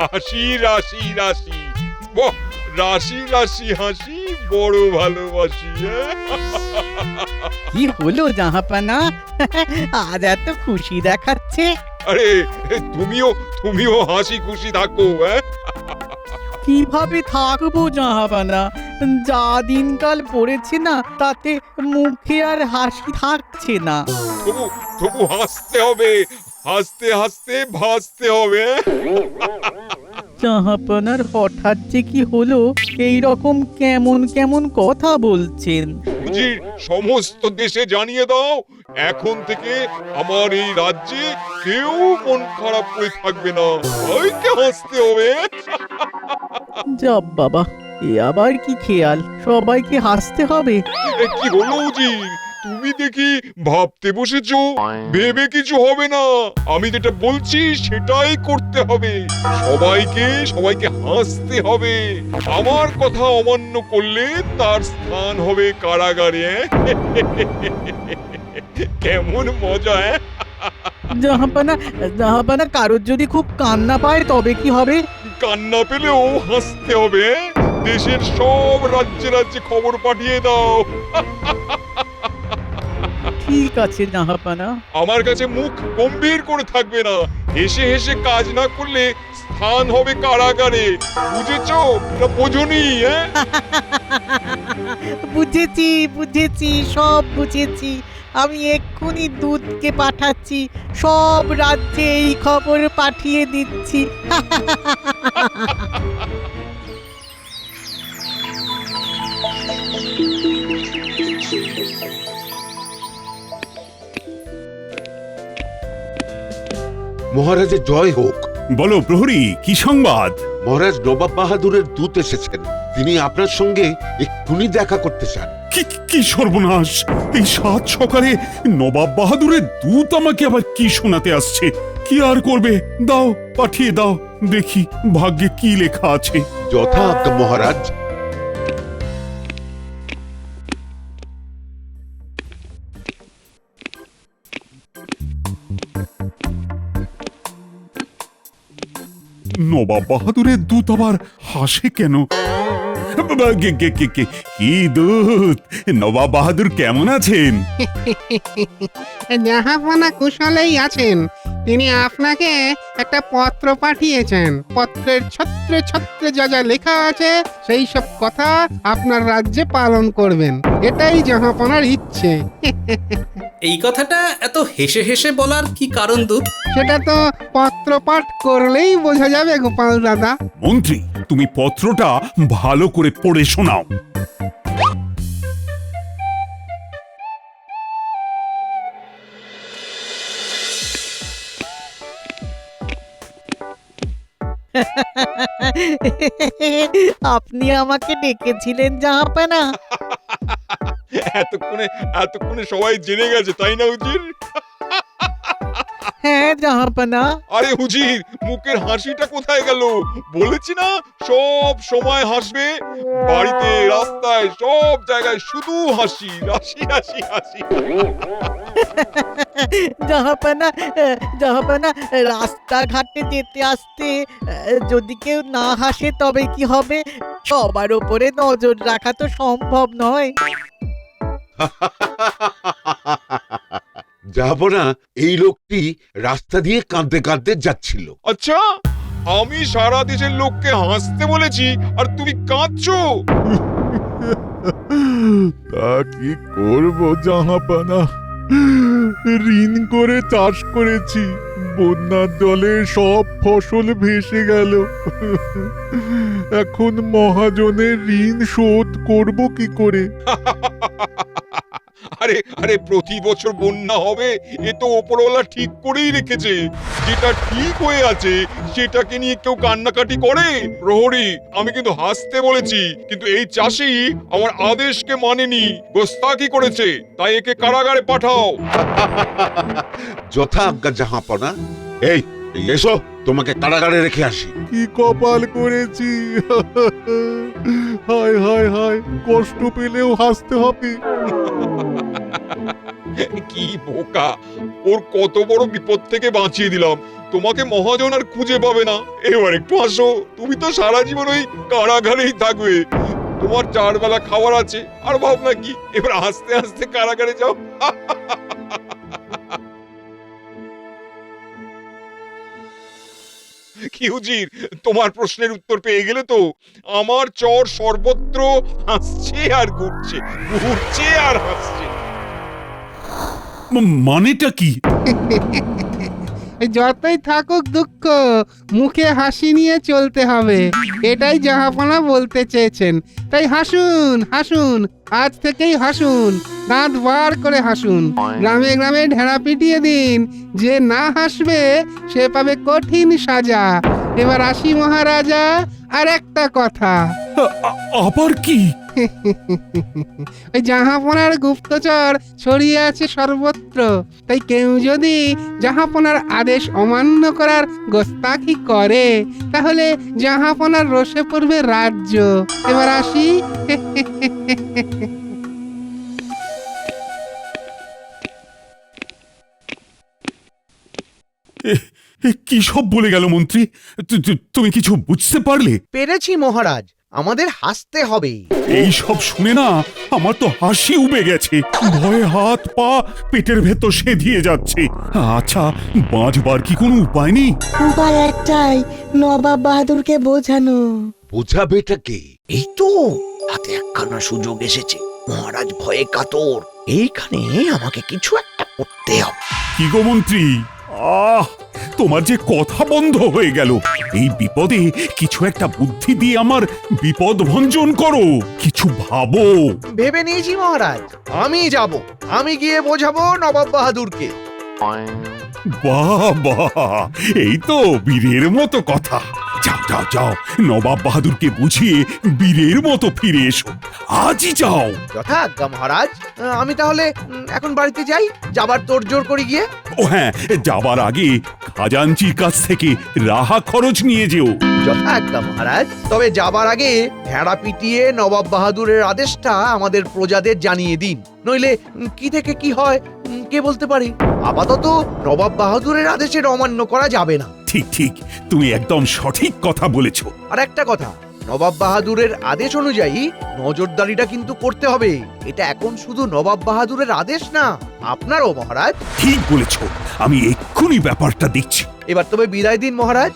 হাসি রাশি রাশি, বাহ, রাশি রাশি হাসি বড় ভালোবাসি। কি হলো জাহাপানা? আজ এত খুশি দেখাচ্ছে। আরে তুমিও হাসি খুশি থাকো। কিভাবে থাকবো জাহাপানা? যা দিনকাল পড়েছে না, তাতে মুখে আর হাসি থাকছে না। তবু হাসতে হবে, হাসতে হাসতে ভাসতে হবে। জাহাপানার হঠাৎ যে কি হলো, এই রকম কেমন কেমন কথা বলছেন? বুঝি সমস্ত দেশে জানিয়ে দাও, এখন থেকে আমার এই রাজ্যে কেউ মন খারাপ করে থাকবে না, সবাইকে হাসতে হবে। যাব বাবা, এ আবার কি খেয়াল, সবাইকে হাসতে হবে? কি হলো উজির, তুমি দেখি ভাবতে বসেছো? ভেবে কিছু হবে না, আমি যেটা বলছি সেটাই করতে হবে। সবাইকে হাসতে হবে। আমার কথা অমান্য করলে তার স্থান হবে কারাগারে। কেমন মজা! জাহাপানা কারোর যদি খুব কান্না পায় তবে কি হবে? কান্না পেলেও হাসতে হবে। দেশের সব রাজ্যে রাজ্যে খবর পাঠিয়ে দাও। ঠিক আছে জাহাপানা। আমার কাছে মুখ গম্ভীর করে থাকবে না, হেসে হেসে কাজ না করলে স্থান হবে কারাগারে। বুঝেছো না বোঝনি? বুঝেছি, সব বুঝেছি। আমি এক্ষুনি দূতকে পাঠাচ্ছি, সব রাজ্যে এই খবর পাঠিয়ে দিচ্ছি। মহারাজের জয় হোক। বলো প্রহরী, কি সংবাদ? মহারাজ নবাব বাহাদুরের দূত এসেছেন, তিনি আপনার সঙ্গে এক্ষুনি দেখা করতে চান। কি কি সর্বনাশ! এই সাত সকালে নবাব বাহাদুরের দূত আমাকে আবার কি শোনাতে আসছে? কি আর করবে, দাও, পাঠিয়ে দাও, দেখি ভাগ্যে কি লেখা আছে। যথা আজ্ঞা মহারাজ। নবাব বাহাদুরের দূত আবার হাসে কেন? কি দূত, নবাব বাহাদুর কেমন আছেন? জাহাপানা কুশলেই আছেন। তিনি আপনাকে একটা পত্র পাঠিয়েছেন। পত্রের ছত্রে ছত্রে যা যা লেখা আছে সেই সব কথা আপনার রাজ্যে পালন করবেন, এটাই জাহাপানার ইচ্ছে। এই কথাটা এত হেসে হেসে বলার কি কারণ দূত? সেটা তো পত্র পাঠ করলেই বোঝা যাবে গোপাল দাদা। মন্ত্রী, তুমি পত্রটা ভালো করে পড়ে শোনাও। আপনি আমাকে ডেকেছিলেন জাহাপানা? এতক্ষণে সবাই জেনে গেছে, তাই না উজির? হ্যাঁ জাহাপানা। আরে হুজির, মুখের হাসিটা কোথায় গেল? বলেছি না সব সময় হাসবে। বাড়িতে, রাস্তায়, সব জায়গায় শুধু হাসি, হাসি হাসি হাসি। জাহাপানা রাস্তাঘাটে যেতে আসতে যদি কেউ না হাসে তবে কি হবে? সবার উপরে নজর রাখা তো সম্ভব নয়। যাবো না, এই লোকটি রাস্তা দিয়ে কাঁদতে কাঁদতে যাচ্ছিল। আচ্ছা, আমি সারা দেশের লোককে হাসতে বলেছি আর তুমি কাঁদছো? তা কি করব জাহাপানা, ঋণ করে চাষ করেছি, বন্যার জলে সব ফসল ভেসে গেল। এখন মহাজনের ঋণ শোধ করব কি করে? আরে প্রতি বছর বন্যা হবে, এ তো ওপরওয়ালা ঠিক করেই রেখেছে। যেটা ঠিক হয়ে আছে সেটাকে নিয়ে কেউ কান্নাকাটি করে? প্রহরী, আমি কিন্তু হাসতে বলেছি, কিন্তু এই চাষি আমার আদেশকে মানেনি, গোস্তাকি করেছে, তাই একে কারাগারে পাঠাও। যথা আজ্ঞা জাহাপনা। এই এসো, তোমাকে কারাগারে রেখে আসি। কি কপাল করেছি! হায় হায় হায়, কষ্ট পেলেও হাসতে হবে। কি বোকা, ওর কত বড় বিপদ থেকে বাঁচিয়ে দিলাম। তোমাকে মহাজন আর খুঁজে পাবে না। এবার একটু আসো, তুমি তো সারা জীবন ওই কারাগারেই থাকবে। তোমার 4 বেলা খাবার আছে, আর ভাবনা কি? এবার আস্তে আস্তে কারাগারে যাও। কি হুজির, তোমার প্রশ্নের উত্তর পেয়ে গেলে তো? আমার চর সর্বত্র হাসছে আর ঘুরছে, ঘুরছে আর হাসছে। মানেটা কি? এই যতই থাকুক দুঃখ, মুখে হাসি নিয়ে চলতে হবে, এটাই জাহাপনা বলতে চেয়েছেন। তাই হাসুন হাসুন, আজ থেকেই হাসুন, দাঁত বার করে হাসুন। গ্রামে গ্রামে ঢেড়া পিটিয়ে দিন, যে না হাসবে সে পাবে কঠিন সাজা। এবার আসি মহারাজা, আর একটা কথা। আবার কি? ওই জাহাপনার গুপ্তচর ছড়িয়ে আছে সর্বত্র, তাই কেউ যদি জাহাপনার আদেশ অমান্য করার গোস্তাখি করে, তাহলে জাহাপনার রোষে পড়বে রাজ্য। এবার আসি। কি সব বলে গেল মন্ত্রী? তুমি কিছু বুঝতে পারলে? পেরেছি মহারাজ, আমাদের হাসতে হবে। এই সব শুনে না আমার তো হাসি উবে গেছে, ভয়ে হাত পা পেটের ভেতর সেধিয়ে যাচ্ছে। আচ্ছা, বাঁচবার কি কোনো উপায় নেই? উপায় একটাই, নবাব বাহাদুরকে বোঝানো। বোঝাবেটাকে? এই তো হাতে একখানা সুযোগ এসেছে। মহারাজ ভয়ে কাতর, এইখানে আমাকে কিছু একটা করতে হবে। কি গো মন্ত্রী, তোমার যে কথা বন্ধ হয়ে গেল। এই বিপদে কিছু একটা বুদ্ধি দিয়ে আমার বিপদ ভঞ্জন করো, কিছু ভাবো। ভেবে নিয়েছি মহারাজ, আমি যাব, আমি গিয়ে বোঝাবো নবাব বাহাদুরকে। বাহ বাহ, এই তো বীরের মতো কথা। যাও যাও যাও, নবাব বাহাদুরকে বুঝিয়ে বীরের মতো ফিরে এসো, আজই যাও। যথাজ্ঞা মহারাজ, আমি তাহলে এখন বাড়িতে যাই, যাবার তোড়জোড় করি গিয়ে। ও হ্যাঁ, যাবার আগে খাজাঞ্চির কাছ থেকে রাহা খরচ নিয়ে যেও। যথাজ্ঞা মহারাজ, তবে যাবার আগে ভেড়া পিটিয়ে নবাব বাহাদুরের আদেশটা আমাদের প্রজাদের জানিয়ে দিন, নইলে কি থেকে কি হয় কে বলতে পারে। আপাতত নবাব বাহাদুরের আদেশের অমান্য করা যাবে না। ঠিক ঠিক, তুমি একদম সঠিক কথা বলেছ। আর একটা কথা, নবাব বাহাদুরের আদেশ অনুযায়ী নজরদারিটা কিন্তু করতে হবে। এটা এখন শুধু নবাব বাহাদুরের আদেশ না, আপনারও মহারাজ। ঠিক বলেছ, আমি এক্ষুনি ব্যাপারটা দেখছি। এবার তবে বিদায় দিন মহারাজ।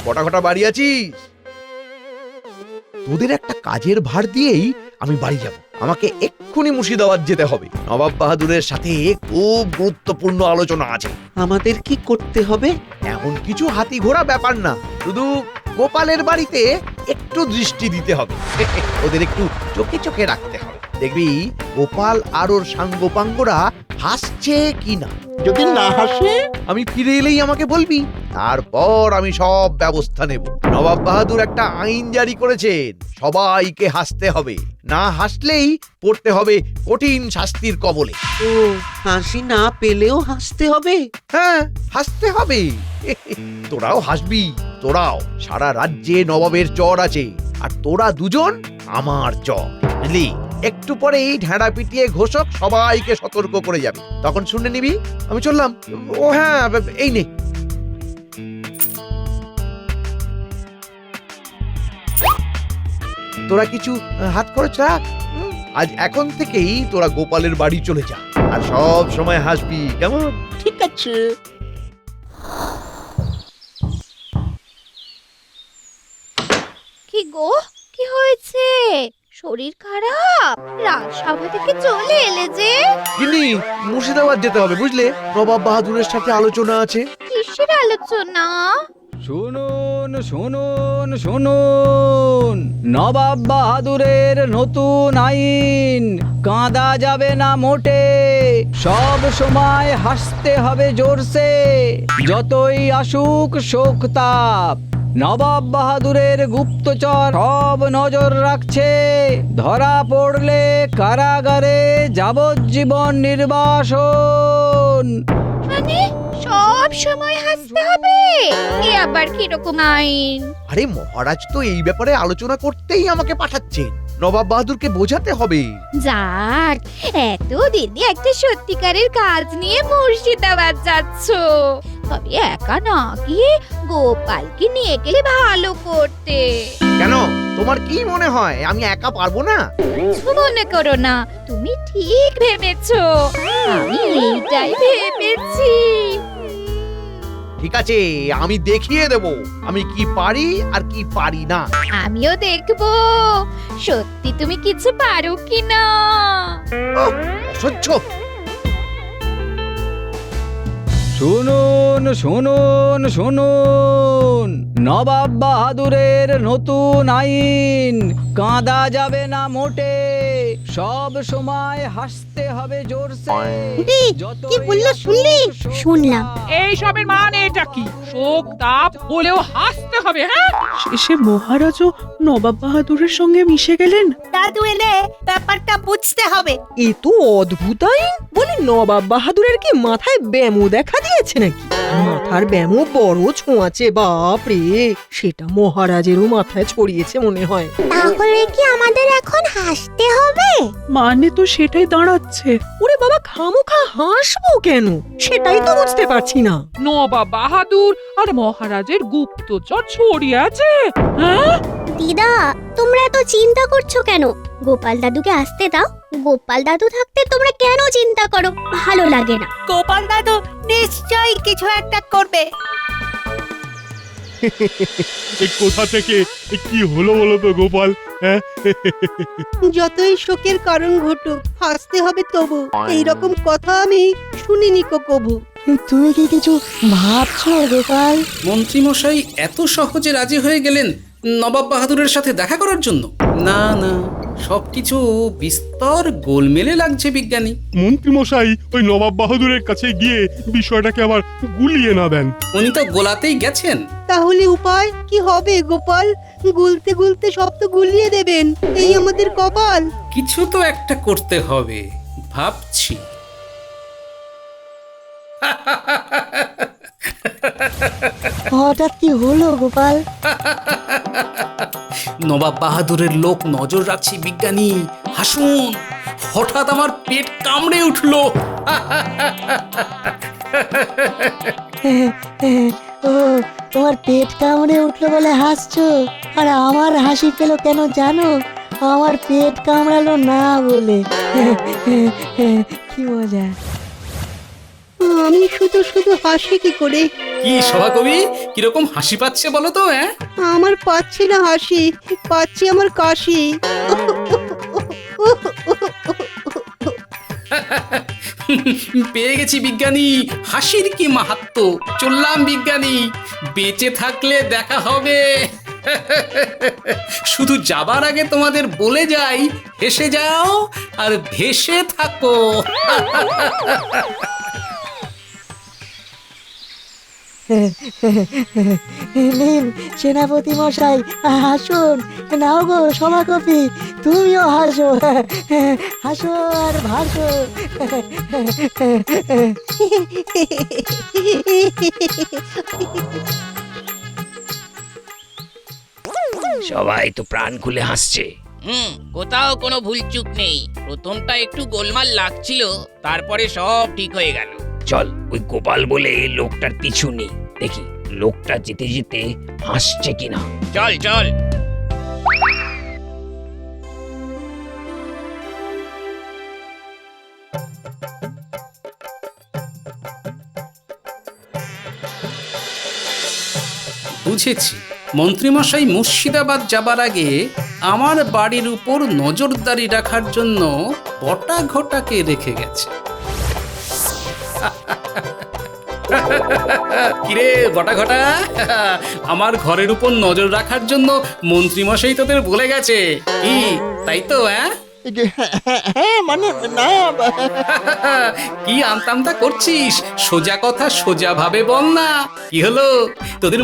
কটা কটা বাড়ি আছিস? তোদের একটা কাজের ভার দিয়েই আমি বাড়ি যাব। আমাকে এক্ষুনি মুর্শিদাবাদ যেতে হবে, নবাব বাহাদুরের সাথে খুব গুরুত্বপূর্ণ আলোচনা আছে। আমাদের কি করতে হবে? এমন কিছু হাতি ঘোড়া ব্যাপার না, শুধু গোপালের বাড়িতে একটু দৃষ্টি দিতে হবে। ওদের একটু চোখে চোখে রাখতে হবে। দেখবি গোপাল আর ওর সাঙ্গপাঙ্গরা হাসছে কিনা। যদি না হাসে? আমি ফিরে এলেই আমাকে বলবি, তারপর আমি সব ব্যবস্থা নেব। নবাব বাহাদুর একটা আইন জারি করেছেন, সবাইকে হাসতে হবে, না হাসলেই পড়তে হবে কঠিন শাস্তির কবলে। ও, হাসি না পেলেও হাসতে হবে? হ্যাঁ, হাসতে হবে। তোরাও হাসবি, তোরাও। সারা রাজ্যে নবাবের চর আছে, আর তোরা দুজন আমার চর, বুঝলি? একটু পরে এই ঢেঁড়া পিটিয়ে ঘোষক সবাইকে সতর্ক করে যাবে, তখন শুনে নিবি। আমি চললাম। ও হ্যাঁ, এই নে। তোরা কিছু হাত খরচ রাখ। আজ এখন থেকেই তোরা গোপালের বাড়ি চলে যা, আর সব সময় হাসবি, কেমন? ঠিক আছে। কি গো, কি হয়েছে? শরীর খারাপ? রাজসভা থেকে চলে এলে যে? গিন্নি, মুর্শিদাবাদ যেতে হবে, বুঝলে? নবাব বাহাদুরের সাথে আলোচনা আছে। কিসের আলোচনা? শুনুন শুনুন শুনুন, নবাব বাহাদুরের নতুন আইন, কাঁদা যাবে না মোটে, সব সময় হাসতে হবে জোরসে, যতই আসুক শোক তাপ। নবাব বাহাদুরের গুপ্তচর সব নজর রাখছে, ধরা পড়লে কারাগারে যাবজ্জীবন নির্বাসন। মানে সব সময় হাসতে হবে? এ আবার কিরকম আইন? আরে মহারাজ তো এই ব্যাপারে আলোচনা করতেই আমাকে পাঠাচ্ছেন। নবাব বাহাদুরকে বোঝাতে হবে। যাক, এতদিনে একটা সত্যিকারের কাজ নিয়ে মুর্শিদাবাদ যাচ্ছ। তবে একা না গিয়ে গোপালকে নিয়ে গেলে ভালো করতে। কেন, তোমার কি মনে হয় আমি একা পারবো না? কিছু মনে করো না, তুমি ঠিক ভেবেছো। আমি এইটাই ভেবেছি। ঠিক আছে, আমি দেখিয়ে দেব আমি কি পারি আর কি পারি না। আমিও দেখবো সত্যি তুমি কিছু পারো কিনা। অসহ্য। শুনুন শুনুন শুনুন, নবাব বাহাদুরের নতুন আইন, কাঁদা যাবে না মোটে, সব সময় হাসতে হবে জোরসে। কি বললো শুনলি? শুনলাম। এই সবের মানে এটা কি? শোক তাপ হলেও হাসতে হবে, হ্যাঁ? শেষে মহারাজও নবাব বাহাদুরের সঙ্গে মিশে গেলেন। দাদু এলে ব্যাপারটা বুঝতে হবে। এ তো অদ্ভুত আইন। বলি নবাব বাহাদুরের কি মাথায় ব্যামো দেখা দিয়েছে নাকি? মাথার ব্যামো বড় ছোঁয়াচে, বাপ রে, সেটা মহারাজেরও মাথায় ছড়িয়েছে মনে হয়। তাহলে কি আমাদের এখন হাসতে হবে? মানে তো সেটাই দাঁড়াচ্ছে। ওরে বাবা, খামোখা হাসবো কেন সেটাই তো বুঝতে পারছি না। নবাব বাহাদুর আর মহারাজের গুপ্তচর ছড়িয়ে আছে, হ্যাঁ? দিদা, তোমরা এত চিন্তা করছো কেন? গোপাল দাদুকে আসতে দাও। গোপাল দাদু থাকতে তোমরা কেন চিন্তা করো? ভালো লাগে না। গোপাল দাদু নিশ্চয়ই কিছু একটা করবে। এই কোথা থেকে কি হলো বলো তো গোপাল? হ্যাঁ, যতই শোকের কারণ ঘটুক, হাসতে হবে তবু। এইরকম কথা আমি শুনিনি কবু। তুমি কি কিছু ভাবছো গোপাল? মন্ত্রীমশাই এত সহজে রাজি হয়ে গেলেন নবাব বাহাদুরের সাথে দেখা করার জন্য? না না, সবকিছু বিস্তর গোলমেলে লাগছে বিজ্ঞানী। মন্ত্রী মশাই ওই নবাব বাহাদুরের কাছে গিয়ে বিষয়টাকে আবার গুলিয়ে না দেন। উনি তো গোলাতেই গেছেন। তাহলে উপায় কি হবে গোপাল? গুলতে গুলতে সব তো গুলিয়ে দেবেন, এই আমাদের কপাল। কিছু তো একটা করতে হবে, ভাবছি। হঠাৎ কি হলো গোপাল? নবাব বাহাদুরের লোক নজর রাখছি বিজ্ঞানী, হাসুন। হঠাৎ আমার পেট কামড়ে উঠলো। ও, তোমার পেট কামড়ে উঠলো বলে হাসছো? আর আমার হাসি পেলো কেন জানো? আমার পেট কামড়ালো না বলে। কি মজা! আমি শুধু শুধু হাসি কি করে? কি সভাকবি, কিরকম হাসি পাচ্ছে বলো তো? হ্যাঁ, আমার পাচ্ছি না হাসি, পাচ্ছি আমার কাশি। পেয়ে গেছি বিজ্ঞানী, হাসির কি মাহাত্ম্য। চললাম বিজ্ঞানী, বেঁচে থাকলে দেখা হবে। শুধু যাবার আগে তোমাদের বলে যাই, হেসে যাও আর ভেসে থাকো। নিন সেনাপতি মশাই, হাসুন। নাও গো সভাকবি, তুমিও হাসো। হাসো আর ভাসো। সবাই তো প্রাণ খুলে হাসছে। কোথাও কোনো ভুলচুক নেই। প্রথমটা একটু গোলমাল লাগছিল, তারপরে সব ঠিক হয়ে গেল। চল ওই গোপাল বলে লোকটার পিছু নেই, দেখি লোকটা যেতে যেতে হাসছে কিনা। চল চল। বুঝেছি, মন্ত্রীমশাই মুর্শিদাবাদ যাবার আগে আমার বাড়ির উপর নজরদারি রাখার জন্য বটা ঘটাকে রেখে গেছে। কিরে বটা ঘটা, আমার ঘরের উপর নজর রাখার জন্য মন্ত্রীমশাই তোদের বলে গেছে কি, তাই তো? হ্যাঁ মানে না। কি আমতামতা করছিস? সোজা কথা সোজা ভাবে বল না। কি হলো, তোদের